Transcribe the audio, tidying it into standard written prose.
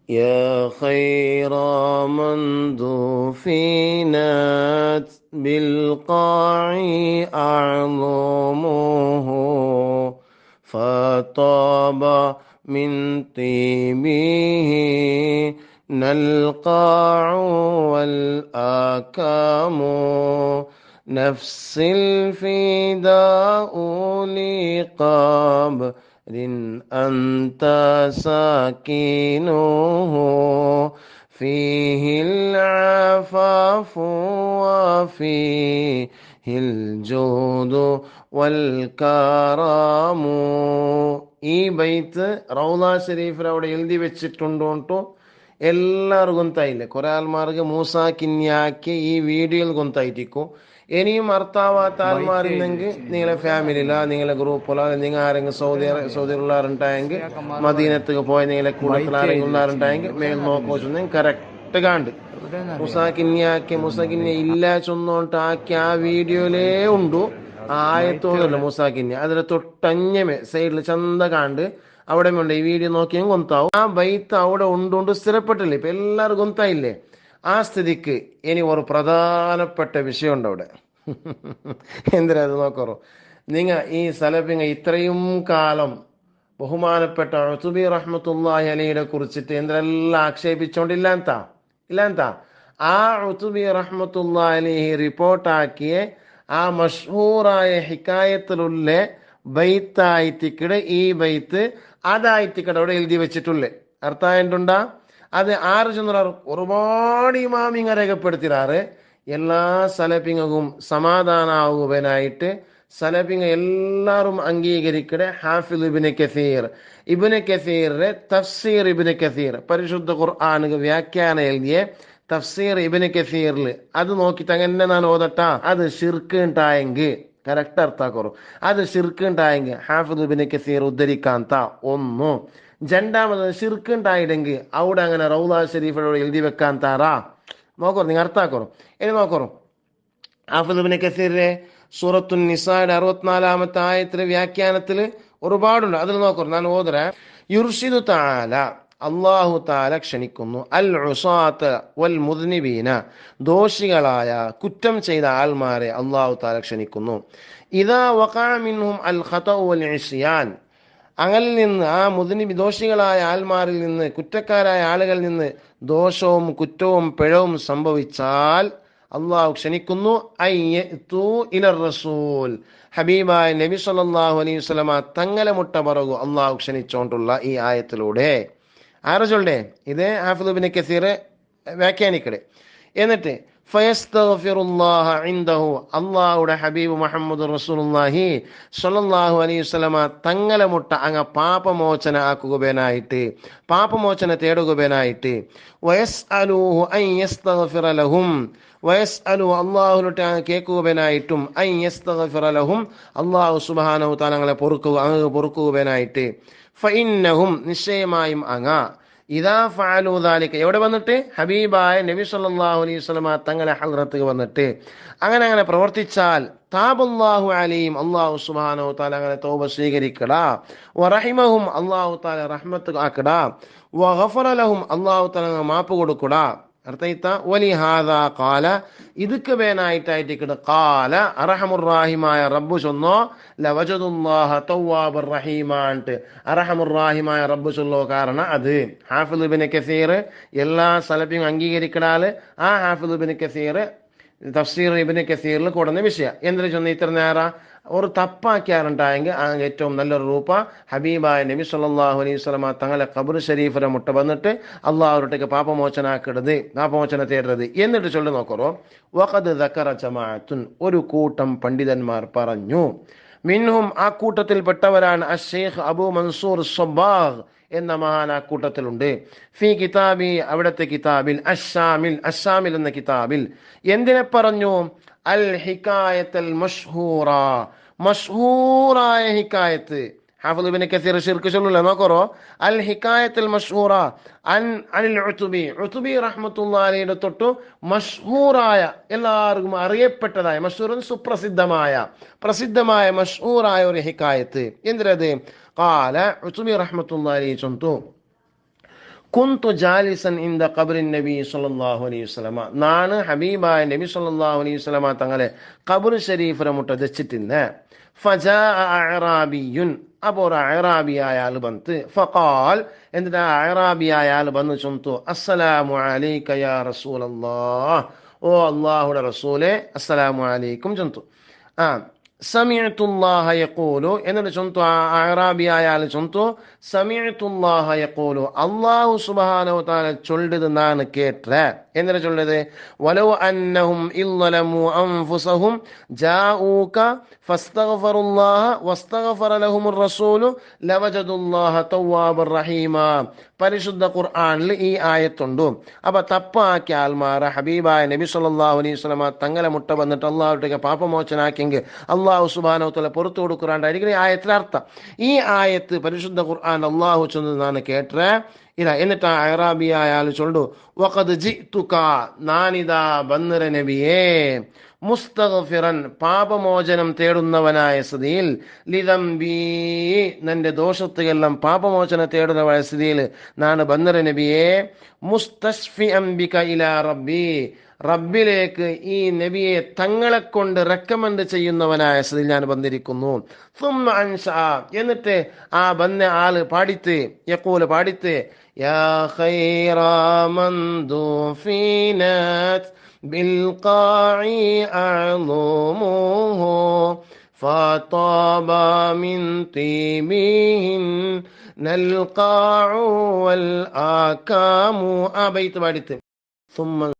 يا خير من دفنت بالقاع أعظمه فطاب من طيبه القاع والآكام نفس الفداء لقبر أنت ساكنه فيه العفاف وفيه الجود والكرم. ഈ ബൈത്ത് റൗള ഷരീഫിൽ അവിടെ എഴുതി വെച്ചിട്ടുണ്ടോ ട്ടോ ಎಲ್ಲರೂ ಗೊಂತಾಯಿಲ್ಲ ಕೊರಾಲ್ಮಾರ್ಗೆ ಮೂಸಾ ಕಿನ್ಯಾಕೆ ಈ വീഡിയോയിൽ ಗೊಂತಾയിട്ടിക്കും. ഇനിയും അർത്ഥാവാത്ത ആൾമാരുന്നെങ്കിൽ നിങ്ങളെ ഫാമിലിയില നിങ്ങളെ ഗ്രൂപ്പിലോ നിങ്ങൾ ആരെങ്കിലും സൗദിയിലുള്ളവരുണ്ടായെങ്കിൽ മദീനത്തേക്ക് പോയ നിങ്ങളെ കൂട്ടത്തിൽ ആരെങ്കിലും ഉള്ളവരുണ്ടായെങ്കിൽ മേൽ നോക്കോച്ചൊന്നും കറക്റ്റ് കാണ്ട് മുസാക്കിന്യ ഇല്ല ചൊന്നോണ്ട് ആക്കി ആ വീഡിയോയിലേ ഉണ്ടു ആയത്തോന്നുമില്ല മുസാക്കിന്യ അതിൽ തൊട്ടഞ്ഞമേ സൈഡിൽ ചന്ത കാണ്ട് അവിടെ ഉണ്ട് ഈ വീഡിയോ നോക്കിയും ഗൊന്താവും. ആ ബൈത്ത് അവിടെ ഉണ്ടുകൊണ്ട് സ്ഥിരപ്പെട്ടില്ലേ, ഇപ്പൊ എല്ലാവരും ഗൊന്തായില്ലേ. ആ സ്ഥിതിക്ക് ഇനി ഒരു പ്രധാനപ്പെട്ട വിഷയമുണ്ട് അവിടെ. എന്തിനാ അത് നോക്കറോ നിങ്ങ ഈ സലഫിങ്ങ ഇത്രയും കാലം ബഹുമാനപ്പെട്ട ഉതുബി റഹ്മത്തുള്ളാഹി അലൈഹിയെ കുറിച്ചിട്ട് എന്തെല്ലാം ആക്ഷേപിച്ചോണ്ടില്ലാന്താ ആ ഉതുബി റഹ്മത്തുള്ളാഹി അലൈഹി റിപ്പോർട്ടാക്കിയ ആ മഷ്ഹൂറായ ഹിക്കായത്തിലുള്ള ബൈത്തായിത്തിക്കടെ ഈ ബൈത്ത് അതായിത്തിക്കടെ അവിടെ എഴുതി വെച്ചിട്ടുള്ളേ അർത്ഥായിട്ടുണ്ടാ. അത് ആറ് ചെന്ന ഒരുപാട് ഇമാമിങ്ങ രേഖപ്പെടുത്തിറാറ് എല്ലാ സലഫിങ്ങും സമാധാനാവുവാനായിട്ട് സലഫിങ്ങ എല്ലാവരും അംഗീകരിക്കടെ ഹാഫിദ് ഇബ്നു കസീറിന്റെ തഫ്സീർ ഇബ്നു കസീർ പരിശുദ്ധ ഖുർആനിക വ്യാഖ്യാനം എഴുതിയ തഫ്സീർ ഇബ്നു കസീറിൽ അത് നോക്കിട്ട് അങ്ങനെ ഞാൻ ഓതട്ടാ അത് ശിർക്ക് ഉണ്ടായെങ്കിൽ കറക്റ്റ് അർത്ഥാക്കോറു. അത് ശിർക്ക് ഉണ്ടായെങ്കിൽ ഹാഫിദ് ഇബ്നു കസീർ ഉദ്ധരിക്കാത്ത ഒന്നു. രണ്ടാമത് ശിർക്ക് ഉണ്ടായിട്ടെങ്കിൽ അവിടെ അങ്ങനെ റൗള ഷരീഫിനോട് എഴുതി വെക്കാൻ താറാ നോക്കറു, നിങ്ങൾ അർത്ഥാക്കോറു. ഇനി നോക്കറു ഹാഫിദ് ഇബ്നു കസീറിന്റെ സൂറത്തുൻ നിസായുടെ 64-ാമത്തെ ആയത്തിലെ വ്യാഖ്യാനത്തിൽ ഒരുപാടുണ്ട്. അതിൽ നോക്കറു, ഞാൻ ഓതറ. യുർഷിദു തആല അല്ലാഹു തആല ക്ഷണിക്കുന്നു അൽ ഉസാത വൽ മുദ്നിബീന ദോഷികളായ കുറ്റം ചെയ്ത ആൾമാരെ അല്ലാഹു തആല ക്ഷണിക്കുന്നു. ഇദാ വഖഅ മിൻഹും അൽ ഖതഉ വൽ ഇസ്യാൻ അങ്ങളിൽ നിന്ന് ആ ദോഷികളായ ആൾമാരിൽ നിന്ന് കുറ്റക്കാരായ ആളുകളിൽ നിന്ന് ദോഷവും കുറ്റവും പിഴവും സംഭവിച്ചാൽ അള്ളാഹു ക്ഷണിക്കുന്നു ഇലർ റസൂൽ ഹബീബായ നബി സല്ലല്ലാഹു അലൈഹി വസല്ലമ തങ്ങളെ മുട്ട പറകു അള്ളാഹു ക്ഷണിച്ചുകൊണ്ടുള്ള ഈ ആയത്തിലൂടെ ആരജുടെ ഇത് ഹാഫിദ് ഇബ്നു കസീർ വ്യാഖ്യാനിക്കടെ. എന്നിട്ട് ഫയസ്തഗ്ഫിറുല്ലാഹ ഇൻദഹു അള്ളാഹുടെ ഹബീബ് മുഹമ്മദ് റസൂലുള്ളാഹി സ്വല്ലല്ലാഹു അലൈഹി വസല്ലമ തങ്ങളെ മുട്ട അങ്ങ പാപമോചന ആക്കുകനായിട്ട് പാപമോചന തേടുകനായിട്ട് വയസ്അലൂഹു അൻ യസ്തഗ്ഫിറ ലഹും വയസ്അലു അള്ളാഹുലോട്ട് കേൾക്കുകനായിട്ടും അൻ യസ്തഗ്ഫിറ ലഹും അള്ളാഹു സുബ്ഹാനഹു തആല അങ്ങ് പൊറുക്കുകനായിട്ട് ഫഇന്നഹും നിശ്ചയമായും അങ്ങ ഇദാ ഫഅലു ദാലിക എവിടെ വന്നിട്ട് ഹബീബായ നബി സല്ലല്ലാഹു അലൈഹി വസല്ലമ തങ്ങളെ ഹദ്റത്ത് വന്നിട്ട് അങ്ങനെ പ്രവർത്തിച്ചാൽ താബല്ലാഹു അലൈഹിം അല്ലാഹു സുബ്ഹാനഹു തആല അങ്ങനെ തൗബ സ്വീകരിക്കടാ വറഹിമഹും അല്ലാഹു തആല റഹ്മത്ത് ആക്കടാ വഗഫറ ലഹും അല്ലാഹു തആല മാപ്പ് കൊടുക്കടാ. അർത്ഥയിത്ത വലി ഹാദാ ഖാല ഇതുക്ക് വേനായിട്ടായിട്ട് ഖാല അർഹമുർ-റാഹിമായ റബ്ബു ചൊന്നോ ലവജദുല്ലാഹ തവ്വാബുർ റഹീമാൻട്ട് അർഹമുർ-റാഹിമായ റബ്ബു ചൊല്ലോ. കാരണം അത് ഹാഫിദ് ഇബ്നു കസീർ എല്ലാ സലഫിയും അംഗീകരിക്കടാല് ആ ഹാഫിദ് ഇബ്നു കസീർ തഫ്സീർ ഇബ്നു കസീറിൽ കൊടുന്ന വിഷയ എന്തിനു ചൊന്ന ഇത്ര നേരം ഒരു തപ്പാക്കിയാറുണ്ടായെങ്കിൽ ഏറ്റവും നല്ലൊരു രൂപ ഹബീബായ നബി സല്ലല്ലാഹു അലൈഹി വസല്ലമ തങ്ങളെ ഖബർ ഷരീഫിനെ മുട്ട വന്നിട്ട് അള്ളാഹുട്ടേക്ക് പാപമോചന തേടരുത് എന്നിട്ട് ചൊല്ലി നോക്കറോ. വഖദ് ദക്കറ ജമാഅത്തുൻ ഒരു കൂട്ടം പണ്ഡിതന്മാർ പറഞ്ഞു. മിൻഹും ആ കൂട്ടത്തിൽപ്പെട്ടവരാണ് അശ്ശൈഖ് അബൂ മൻസൂർ സ്വബ്ബാഗ് എന്ന മഹാൻ ആ കൂട്ടത്തിലുണ്ട്. ഫി കിതാബി അവിടത്തെ കിതാബിൽ അശ്ശാമിൽ എന്ന കിതാബിൽ എന്തിനെ പറഞ്ഞു? അൽ ഹിക്കായത്തൽ മഷ്ഹൂറായ ഹിക്കായത്ത്. ഹാഫിദ് ഇബ്നു കസീർ ശിർക്ക് ചൊല്ലൂല നോക്കറോ. അൽ ഹിക്കായത്തുൽ മഷ്ഹൂറ അനിൽ ഉതുബി റഹ്മത്തുള്ളാഹി അലൈഹിയുടെ തൊട്ടു മഷ്ഹൂറായ എല്ലാവർക്കും അറിയപ്പെട്ടതായ മഷ്ഹൂർ പ്രസിദ്ധമായ മഷ്ഹൂറായ ഒരു ഹിക്കായത്ത് എന്തിനത്? ഖാല ഉതുബി റഹ്മത്തുള്ളാഹി അലൈഹി ചൊന്തു കുന്തു ജാലിസൻ ഇൻദ ഖബ്റിൻ നബി സല്ലല്ലാഹു അലൈഹി വസല്ലമ, നാണ് ഹബീബായ നബി സല്ലല്ലാഹു അലൈഹി വസല്ലമ തങ്ങളെ ഖബ്ർ ഷരീഫിനെ മുട്ടദച്ചിട്ടിന്ന്. ഫജാഅ അഅറാബിയുൻ, അപ്പോൾ ഒരു അഅറാബിയായ ആൾ ബന്ത്. ഫഖാൽ, എന്നിട്ട് ആ അഅറാബിയായ ആൾ ബന്ന് ചൊന്തു, അസ്സലാമു അലൈക യാ റസൂലല്ലാഹ്, ഓ അല്ലാഹുവിന്റെ റസൂലേ അസ്സലാമു അലൈക്കും ചൊന്തു. ആ സമിഅതുല്ലാഹ യഖൂലു, എന്നിട്ട് ചൊന്തു, ആ അഅറാബിയായ ആൾ ചൊന്തു, സമിഅതുല്ലാഹ യഖൂലു, അല്ലാഹു സുബ്ഹാനഹു വതആല ചൊല്ലത് ഞാൻ കേട്ടേ. എന്നിട്ട് ചൊല്ലത്, വലൗ അന്നഹും ഇല്ലമു അൻഫുസഹും ജാഊക ഫസ്തഗ്ഫറുല്ലാഹ വസ്തഗ്ഫറ ലഹുമുർ റസൂലു ലവജദുല്ലാഹ തവ്വാബർ റഹീമ. പരിശുദ്ധ ഖുർആനിൽ ഈ ആയത്തുണ്ട്. അപ്പൊ തപ്പാക്കിയ ആൽമാറ ഹബീബായ നബി സല്ലല്ലാഹു അലൈഹി വസല്ലമ തങ്ങളെ മുട്ട വന്നിട്ട് അള്ളാഹുട്ടേക്ക് പാപമോചനാക്കിയെങ്കിൽ അള്ളാഹു സുബ്ഹാനഹു വതആല പുറത്തു കൊടുക്കുറാണ്ടായിരിക്കും ഈ ആയത്തിലെ അർത്ഥം. ഈ ആയത്ത് പരിശുദ്ധ ഖുർആൻ അള്ളാഹു ചൊന്നതാണ് കേട്ടേ ഇല്ല. എന്നിട്ട് ആ അഅറാബിയായ ആൾ ചൊല്ലു, വഖദ് ജിഅ്തുക, നാനിതാ ബന്നര നബിയേ, മുസ്തഗ്ഫിറൻ, പാപമോചനം തേടുന്നവനായ സ്ഥിതിയിൽ, ലിദംബി, നിന്റെ ദോഷത്തുകളെല്ലാം പാപമോചനം തേടുന്നവനായ സ്ഥിതിയിൽ നാണ് ബന്നര നബിയെ, മുസ്തശ്ഫിഅൻ ബിക ഇലാ റബ്ബി, റബ്ബിലേക്ക് ഈ നബിയെ തങ്ങളെ കൊണ്ട് റെക്കമെൻഡ് ചെയ്യുന്നവനായ സ്ഥിതിയിൽ ഞാൻ വന്നിരിക്കുന്നു. സുമ്മ അൻശഅ, എന്നിട്ട് ആ ബന്ന ആള് പാടിത്ത്, യഖൂല് പാടിത്ത്, യാ ഖൈറ മൻ ദുഫിനത് ബിൽഖാഇ അഅ്ളുമുഹു ഫതാബ മിൻ തീബിഹിൻ നൽഖാഉ വൽ ആകാമു. ആ ബൈത്ത് പാടിത്ത്. സുമ്മ